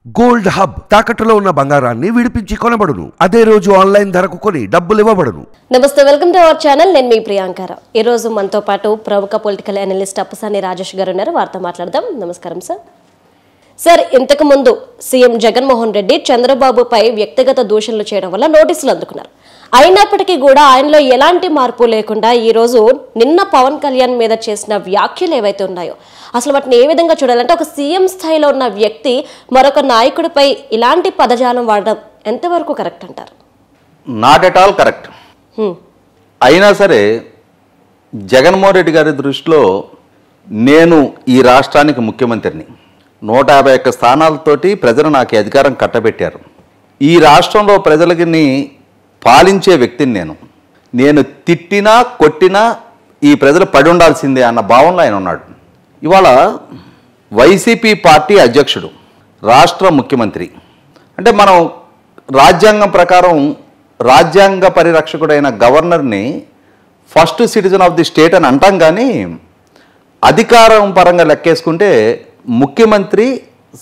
Gold hub తాకట్టులో ఉన్న బంగారాన్ని విడిపించి కొనబడును. అదే రోజు ఆన్లైన్ ధరకు కొని డబ్బులు ఇవ్వబడును. నమస్తే, వెల్కమ్ టు అవర్ ఛానల్. నేను మీ ప్రియాంకారావు. ఈ రోజు మనతో పాటు ప్రముఖ పొలిటికల్ అనలిస్ట్ అప్పసాని రాజేష్ గారు ఉన్నారు. వారితో మాట్లాడదాం. నమస్కారం సార్. సార్, ఇంతకు ముందు సీఎం జగన్మోహన్ రెడ్డి చంద్రబాబుపై వ్యక్తిగత దూషణలు చేయడం వల్ల నోటీసులు అందుకున్నారు. అయినప్పటికీ కూడా ఆయనలో ఎలాంటి మార్పు లేకుండా ఈ రోజు నిన్న పవన్ కళ్యాణ్ మీద చేసిన వ్యాఖ్యలు ఏవైతే ఉన్నాయో అసలు వాటిని ఏ విధంగా చూడాలంటే, ఒక సీఎం స్థాయిలో ఉన్న వ్యక్తి మరొక నాయకుడిపై ఇలాంటి పదజాలం వాడడం ఎంతవరకు కరెక్ట్ అంటారు? Not at all correct. అయినా సరే జగన్మోహన్ రెడ్డి గారి దృష్టిలో నేను ఈ రాష్ట్రానికి ముఖ్యమంత్రిని, 151 స్థానాలతోటి ప్రజలు నాకు అధికారం కట్టబెట్టారు. ఈ రాష్ట్రంలో ప్రజలకి పాలించే వ్యక్తిని నేను తిట్టినా కొట్టినా ఈ ప్రజలు పడి ఉండాల్సిందే అన్న భావనలో ఆయన ఉన్నాడు. ఇవాళ వైసీపీ పార్టీ అధ్యక్షుడు, రాష్ట్ర ముఖ్యమంత్రి అంటే మనం రాజ్యాంగం ప్రకారం రాజ్యాంగ పరిరక్షకుడైన గవర్నర్ని first citizen of the state అని అంటాం. కానీ అధికారం పరంగా లెక్కేసుకుంటే ముఖ్యమంత్రి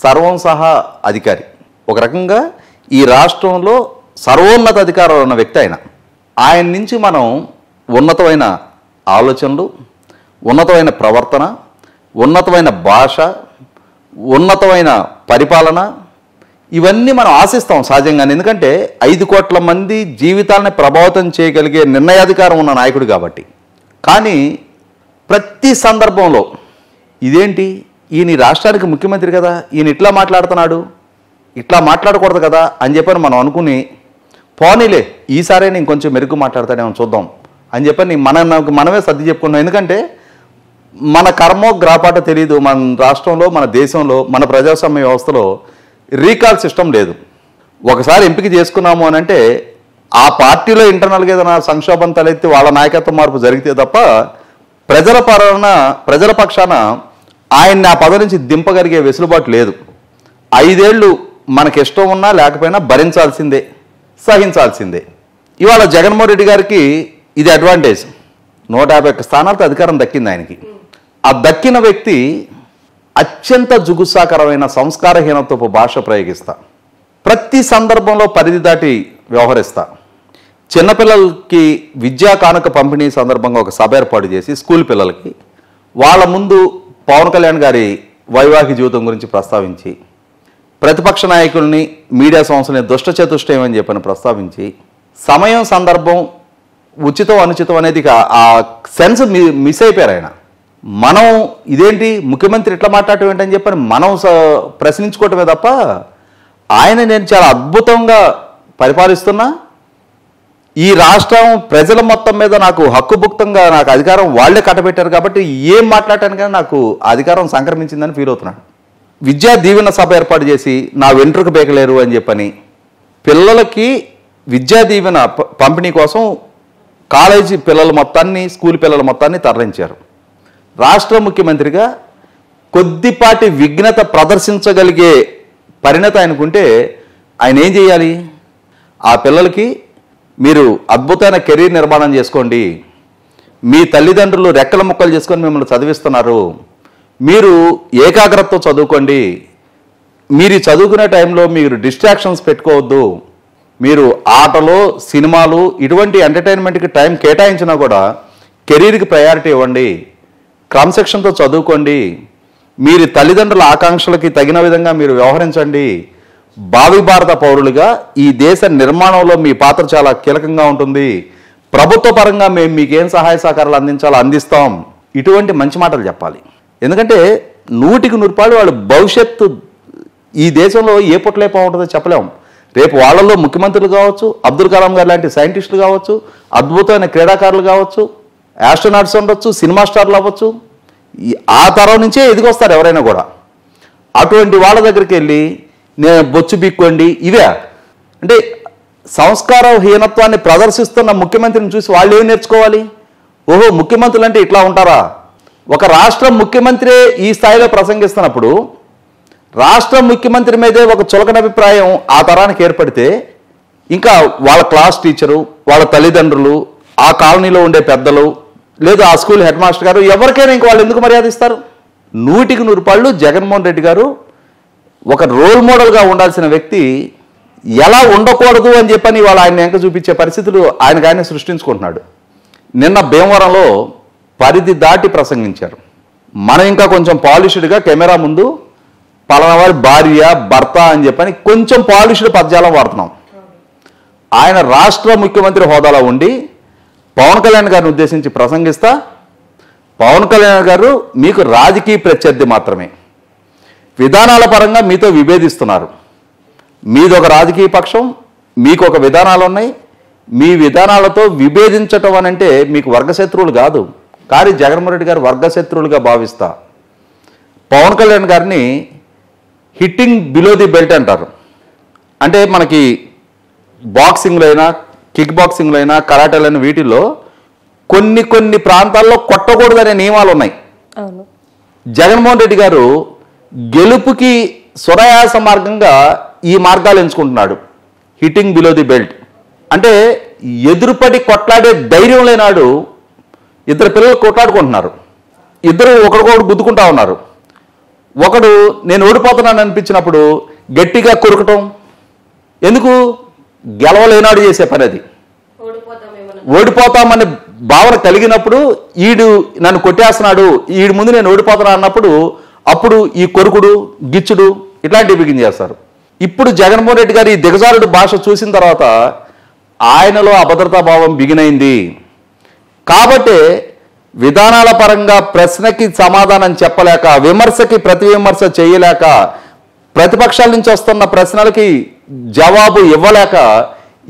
సర్వం సహా అధికారి. ఒక రకంగా ఈ రాష్ట్రంలో సర్వోన్నత అధికారం ఉన్న వ్యక్తి ఆయన నుంచి మనం ఉన్నతమైన ఆలోచనలు, ఉన్నతమైన ప్రవర్తన, ఉన్నతమైన భాష, ఉన్నతమైన పరిపాలన ఇవన్నీ మనం ఆశిస్తాం సహజంగానే. ఎందుకంటే 5 కోట్ల మంది జీవితాలని ప్రభావితం చేయగలిగే నిర్ణయాధికారం ఉన్న నాయకుడు కాబట్టి. కానీ ప్రతి సందర్భంలో ఇదేంటి, ఈయన రాష్ట్రానికి ముఖ్యమంత్రి కదా, ఈయన ఇట్లా మాట్లాడుతున్నాడు, ఇట్లా మాట్లాడకూడదు కదా అని చెప్పని మనం అనుకుని పోనీలే ఈసారే నేను కొంచెం మెరుగు మాట్లాడతానేమో చూద్దాం అని చెప్పని మనమే సర్ది చెప్పుకున్నాం. ఎందుకంటే మన కర్మో గ్రాపాట తెలియదు. మన రాష్ట్రంలో, మన దేశంలో, మన ప్రజాస్వామ్య వ్యవస్థలో రీకాల్ సిస్టమ్ లేదు. ఒకసారి ఎంపిక చేసుకున్నాము అని అంటే ఆ పార్టీలో ఇంటర్నల్గా ఏదైనా సంక్షోభం తలెత్తి వాళ్ళ నాయకత్వ మార్పు జరిగితే తప్ప ప్రజల పక్షాన ఆయన్ని ఆ పదవి నుంచి దింపగలిగే వెసులుబాటు లేదు. 5 ఏళ్ళు మనకి ఇష్టం ఉన్నా లేకపోయినా భరించాల్సిందే, సహించాల్సిందే. ఇవాళ జగన్మోహన్ రెడ్డి గారికి ఇది అడ్వాంటేజ్. 151 స్థానాలతో అధికారం దక్కింది ఆయనకి. ఆ దక్కిన వ్యక్తి అత్యంత జుగుసాకరమైన సంస్కారహీనత్వపు భాష ప్రయోగిస్తా, ప్రతి సందర్భంలో పరిధి దాటి వ్యవహరిస్తా. చిన్నపిల్లలకి విద్యా కానుక పంపిణీ సందర్భంగా ఒక సభ ఏర్పాటు చేసి స్కూల్ పిల్లలకి వాళ్ళ ముందు పవన్ కళ్యాణ్ గారి వైవాహిక జీవితం గురించి ప్రస్తావించి, ప్రతిపక్ష నాయకుల్ని, మీడియా సంస్థలని దుష్ట చతుష్టయం అని చెప్పని ప్రస్తావించి, సమయం సందర్భం ఉచితం అనుచితం అనేది ఆ సెన్స్ మిస్ అయిపోయారు ఆయన. మనం ఇదేంటి ముఖ్యమంత్రి ఇట్లా మాట్లాడటం ఏంటని చెప్పని మనం ప్రశ్నించుకోవటమే తప్ప నేను చాలా అద్భుతంగా పరిపాలిస్తున్నా, ఈ రాష్ట్రం ప్రజల మొత్తం మీద నాకు హక్కుభుక్తంగా నాకు అధికారం వాళ్లే కట్టబెట్టారు కాబట్టి ఏం మాట్లాడటానికి కానీ నాకు అధికారం సంక్రమించిందని ఫీల్ అవుతున్నాడు. విద్యా దీవెన సభ ఏర్పాటు చేసి నా వెంట్రుక బేకలేరు అని చెప్పని పిల్లలకి విద్యా దీవెన పంపిణీ కోసం కాలేజీ పిల్లల మొత్తాన్ని, స్కూల్ పిల్లల మొత్తాన్ని తరలించారు. రాష్ట్ర ముఖ్యమంత్రిగా కొద్దిపాటి విఘ్నత ప్రదర్శించగలిగే పరిణతి ఆయనకుంటే ఆయన ఏం చేయాలి? ఆ పిల్లలకి మీరు అద్భుతమైన కెరీర్ నిర్మాణం చేసుకోండి, మీ తల్లిదండ్రులు రెక్కల ముక్కలు చేసుకొని మిమ్మల్ని చదివిస్తున్నారు, మీరు ఏకాగ్రతతో చదువుకోండి, మీరు చదువుకునే టైంలో మీరు డిస్ట్రాక్షన్స్ పెట్టుకోవద్దు, మీరు ఆటలు, సినిమాలు ఇటువంటి ఎంటర్టైన్మెంట్కి టైం కేటాయించినా కూడా కెరీర్కి ప్రయారిటీ ఇవ్వండి, క్రమశిక్షణతో చదువుకోండి, మీరు తల్లిదండ్రుల ఆకాంక్షలకి తగిన విధంగా మీరు వ్యవహరించండి, భావి భారత పౌరులుగా ఈ దేశ నిర్మాణంలో మీ పాత్ర చాలా కీలకంగా ఉంటుంది, ప్రభుత్వ పరంగా మేము మీకేం సహాయ సహకారాలు అందించాలో అందిస్తాం, ఇటువంటి మంచి మాటలు చెప్పాలి. ఎందుకంటే 100కి 100 వాళ్ళు భవిష్యత్తు ఈ దేశంలో ఏ పుట్టలేపో ఉంటుందో చెప్పలేము. రేపు వాళ్ళలో ముఖ్యమంత్రులు కావచ్చు, అబ్దుల్ కలాం గారు లాంటి సైంటిస్టులు కావచ్చు, అద్భుతమైన క్రీడాకారులు కావచ్చు, ఆస్ట్రోనాట్స్ ఉండొచ్చు, సినిమా స్టార్లు అవ్వచ్చు, ఆ తరం నుంచే ఎదిగొస్తారు ఎవరైనా కూడా. అటువంటి వాళ్ళ దగ్గరికి వెళ్ళి నేను బొచ్చు బిక్కోండి ఇవే అంటే సంస్కారహీనత్వాన్ని ప్రదర్శిస్తున్న ముఖ్యమంత్రిని చూసి వాళ్ళు ఏం నేర్చుకోవాలి? ఓహో, ముఖ్యమంత్రులు అంటే ఇట్లా ఉంటారా? ఒక రాష్ట్ర ముఖ్యమంత్రి ఈ స్థాయిలో ప్రసంగిస్తున్నప్పుడు రాష్ట్ర ముఖ్యమంత్రి మీదే ఒక చులకన అభిప్రాయం ఆ తరానికి ఏర్పడితే ఇంకా వాళ్ళ క్లాస్ టీచరు, వాళ్ళ తల్లిదండ్రులు, ఆ కాలనీలో ఉండే పెద్దలు, లేదా ఆ స్కూల్ హెడ్ మాస్టర్ గారు, ఎవరికైనా ఇంక వాళ్ళు ఎందుకు మర్యాద ఇస్తారు? 100కి 100 జగన్మోహన్ రెడ్డి గారు ఒక రోల్ మోడల్గా ఉండాల్సిన వ్యక్తి ఎలా ఉండకూడదు అని చెప్పని వాళ్ళు ఆయన వెంక చూపించే పరిస్థితులు ఆయన సృష్టించుకుంటున్నాడు. నిన్న భీమవరంలో పరిధి దాటి ప్రసంగించారు. మనం ఇంకా కొంచెం పాలిష్డ్గా కెమెరా ముందు పలానా వారి భార్య భర్త అని చెప్పని కొంచెం పాలిష్డ్ పదజాలం వాడుతున్నాం. ఆయన రాష్ట్ర ముఖ్యమంత్రి హోదాలో ఉండి పవన్ కళ్యాణ్ గారిని ఉద్దేశించి ప్రసంగిస్తా, పవన్ కళ్యాణ్ గారు మీకు రాజకీయ ప్రత్యర్థి మాత్రమే, విధానాల పరంగా మీతో విభేదిస్తున్నారు, మీదొక రాజకీయ పక్షం, మీకు ఒక విధానాలు ఉన్నాయి, మీ విధానాలతో విభేదించటం అని అంటే మీకు వర్గశత్రువులు కాదు, కానీ జగన్మోహన్ రెడ్డి గారు వర్గశత్రువులుగా భావిస్తా. పవన్ కళ్యాణ్ గారిని హిట్టింగ్ బిలో ది బెల్ట్ అంటారు. అంటే మనకి బాక్సింగ్లో అయినా కిక్ బాక్సింగ్లో అయినా కరాటేలో అయినా వీటిల్లో కొన్ని ప్రాంతాల్లో కొట్టకూడదనే నియమాలు ఉన్నాయి. జగన్మోహన్ రెడ్డి గారు గెలుపుకి సునాయాస మార్గంగా ఈ మార్గాలు ఎంచుకుంటున్నాడు. హిట్టింగ్ బిలో ది బెల్ట్ అంటే ఎదురుపడి కొట్లాడే ధైర్యం లేనాడు. ఇద్దరు పిల్లలు కొట్లాడుకుంటున్నారు, ఇద్దరు ఒకరికొకరు గుద్దుకుంటా ఉన్నారు. ఒకడు నేను ఓడిపోతున్నాను అనిపించినప్పుడు గట్టిగా కొరకటం, ఎందుకు గెలవలేనాడు చేసే పని అది. ఓడిపోతామనే భావన కలిగినప్పుడు ఈడు నన్ను కొట్టేస్తున్నాడు, ఈడు ముందు నేను ఓడిపోతున్నా అన్నప్పుడు అప్పుడు ఈ కొరుకుడు గిచ్చుడు ఇట్లాంటివి బిగిన్ చేస్తారు. ఇప్పుడు జగన్మోహన్ రెడ్డి గారు ఈ దిగజారుడు భాష చూసిన తర్వాత ఆయనలో అభద్రతా భావం బిగినైంది. కాబట్టి విధానాల పరంగా ప్రశ్నకి సమాధానం చెప్పలేక, విమర్శకి ప్రతి విమర్శ చేయలేక, ప్రతిపక్షాల నుంచి వస్తున్న ప్రశ్నలకి జవాబు ఇవ్వలేక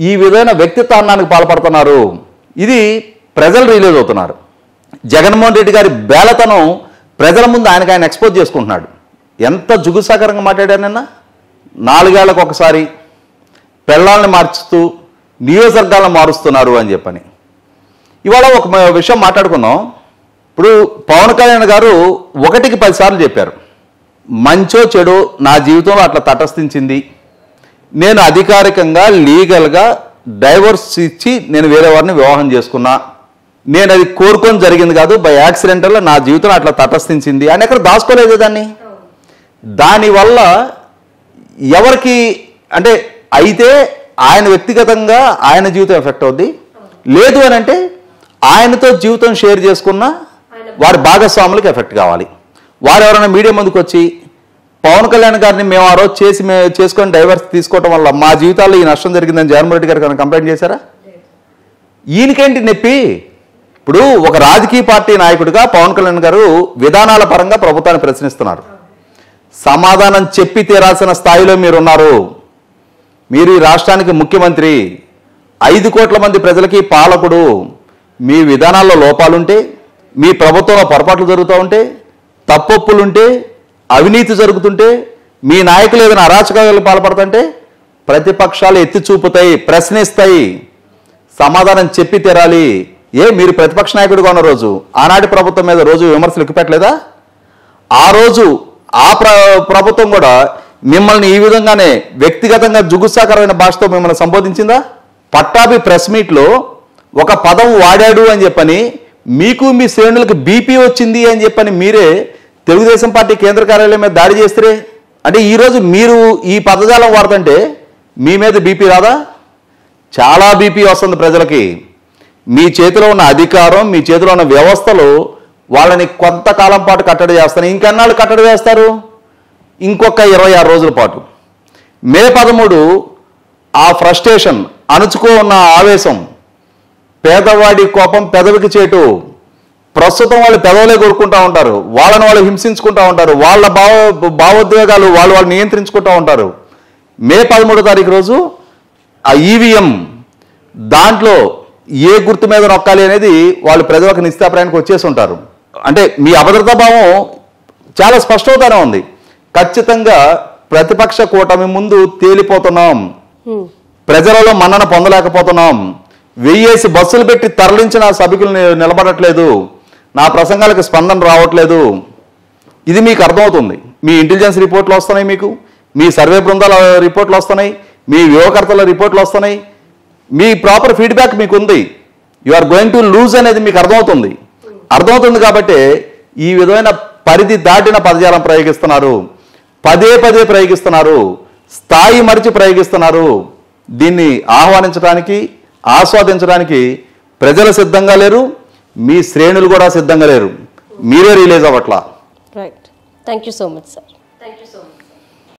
ఈ విధమైన వ్యక్తిత్వానికి పాల్పడుతున్నారు. ఇది ప్రజలు రిలీజ్ అవుతున్నారు. జగన్మోహన్ రెడ్డి గారి బేలతనం ప్రజల ముందు ఆయన ఎక్స్పోజ్ చేసుకుంటున్నాడు. ఎంత జుగుసాకరంగా మాట్లాడానన్న 4 ఏళ్లకు ఒకసారి పెళ్ళాలని మార్చుతూ నియోజకవర్గాలను మారుస్తున్నారు అని చెప్పని. ఇవాళ ఒక విషయం మాట్లాడుకుందాం. ఇప్పుడు పవన్ కళ్యాణ్ గారు 1కి 10 సార్లు చెప్పారు, మంచో చెడో నా జీవితంలో అట్లా తటస్థించింది, నేను అధికారికంగా లీగల్గా డైవర్స్ ఇచ్చి నేను వేరే వారిని వివాహం చేసుకున్నా, నేను అది కోరుకొని జరిగింది కాదు, బై యాక్సిడెంటల్లో నా జీవితంలో అట్లా తటస్థించింది అని ఎక్కడ దాచుకోలేదు దాన్ని. దానివల్ల ఎవరికి అంటే అయితే ఆయన వ్యక్తిగతంగా ఆయన జీవితం ఎఫెక్ట్ అవుద్ది, లేదు అని అంటే ఆయనతో జీవితం షేర్ చేసుకున్న వారి భాగస్వాములకు ఎఫెక్ట్ కావాలి. వారు ఎవరైనా మీడియా ముందుకు వచ్చి పవన్ కళ్యాణ్ గారిని మేము ఆ రోజు చేసుకొని డైవర్స్ తీసుకోవడం వల్ల మా జీవితాల్లో ఈ నష్టం జరిగిందని జగన్మోహన్ రెడ్డి గారికి కంప్లైంట్ చేశారా? ఈయనకేంటి నొప్పి? ఇప్పుడు ఒక రాజకీయ పార్టీ నాయకుడిగా పవన్ కళ్యాణ్ గారు విధానాల పరంగా ప్రభుత్వాన్ని ప్రశ్నిస్తున్నారు. సమాధానం చెప్పి తీరాల్సిన స్థాయిలో మీరున్నారు. మీరు ఈ రాష్ట్రానికి ముఖ్యమంత్రి, 5 కోట్ల మంది ప్రజలకి పాలకుడు. మీ విధానాల్లో లోపాలుంటే, మీ ప్రభుత్వంలో పొరపాట్లు జరుగుతూ ఉంటే, తప్పొప్పులుంటే, అవినీతి జరుగుతుంటే, మీ నాయకులు ఏదైనా అరాచకాలకు పాల్పడుతుంటే ప్రతిపక్షాలు ఎత్తి చూపుతాయి, ప్రశ్నిస్తాయి, సమాధానం చెప్పి తీరాలి. మీరు ప్రతిపక్ష నాయకుడిగా ఉన్న రోజు ఆనాటి ప్రభుత్వం మీద రోజు విమర్శలు ఎక్కుపెట్టలేదా? ఆ రోజు ఆ ప్రభుత్వం కూడా మిమ్మల్ని ఈ విధంగానే వ్యక్తిగతంగా జుగుత్సాకరమైన భాషతో మిమ్మల్ని సంబోధించిందా? పట్టాభి ప్రెస్ మీట్లో ఒక పదం వాడాడు అని చెప్పని మీకు మీ శ్రేణులకు బీపీ వచ్చింది అని చెప్పని మీరే తెలుగుదేశం పార్టీ కేంద్ర కార్యాలయం మీద దాడి చేస్తే, అంటే ఈరోజు మీరు ఈ పదజాలం వాడుతుంటే మీ మీద బీపీ రాదా? చాలా బీపీ వస్తుంది ప్రజలకి. మీ చేతిలో ఉన్న అధికారం, మీ చేతిలో ఉన్న వ్యవస్థలు వాళ్ళని కొంతకాలం పాటు కట్టడి చేస్తాను. ఇంకెన్నాళ్ళు కట్టడి చేస్తారు? ఇంకొక 26 రోజుల పాటు. మే 13 ఆ ఫ్రస్ట్రేషన్, అణుచుకో ఉన్న ఆవేశం, పేదవాడి కోపం పెదవికి చేటు. ప్రస్తుతం వాళ్ళు పెదవులే కొడుకుంటూ ఉంటారు, వాళ్ళని వాళ్ళు హింసించుకుంటూ ఉంటారు, వాళ్ళ భావోద్వేగాలు వాళ్ళు నియంత్రించుకుంటూ ఉంటారు. మే 13వ తారీఖు రోజు ఆ ఈవీఎం దాంట్లో ఏ గుర్తు మీద నొక్కాలి అనేది వాళ్ళు ప్రజలకు నిశ్చాప్రాయానికి వచ్చేసి ఉంటారు. అంటే మీ అభద్రతా భావం చాలా స్పష్టంగానే ఉంది. ఖచ్చితంగా ప్రతిపక్ష కూటమి ముందు తేలిపోతున్నాం, ప్రజలలో మన్నన పొందలేకపోతున్నాం, 1000 బస్సులు పెట్టి తరలించిన సభ్యులు నిలబడట్లేదు, నా ప్రసంగాలకు స్పందన రావట్లేదు. ఇది మీకు అర్థమవుతుంది. మీ ఇంటెలిజెన్స్ రిపోర్ట్లు వస్తున్నాయి, మీకు మీ సర్వే బృందాల రిపోర్ట్లు వస్తున్నాయి, మీ వ్యూహకర్తల రిపోర్ట్లు వస్తున్నాయి, మీ ప్రాపర్ ఫీడ్బ్యాక్ మీకు ఉంది. You are going to lose అనేది మీకు అర్థమవుతుంది కాబట్టి ఈ విధమైన పరిధి దాటిన పదజాలం ప్రయోగిస్తున్నారు. పదే పదే ప్రయోగిస్తున్నారు, స్థాయి మరిచి ప్రయోగిస్తున్నారు. దీన్ని ఆహ్వానించడానికి, ఆస్వాదించడానికి ప్రజలు సిద్ధంగా లేరు, మీ శ్రేణులు కూడా సిద్ధంగా లేరు. మీరే రిలీజ్ అవ్వట్లా. Right, thank you so much sir.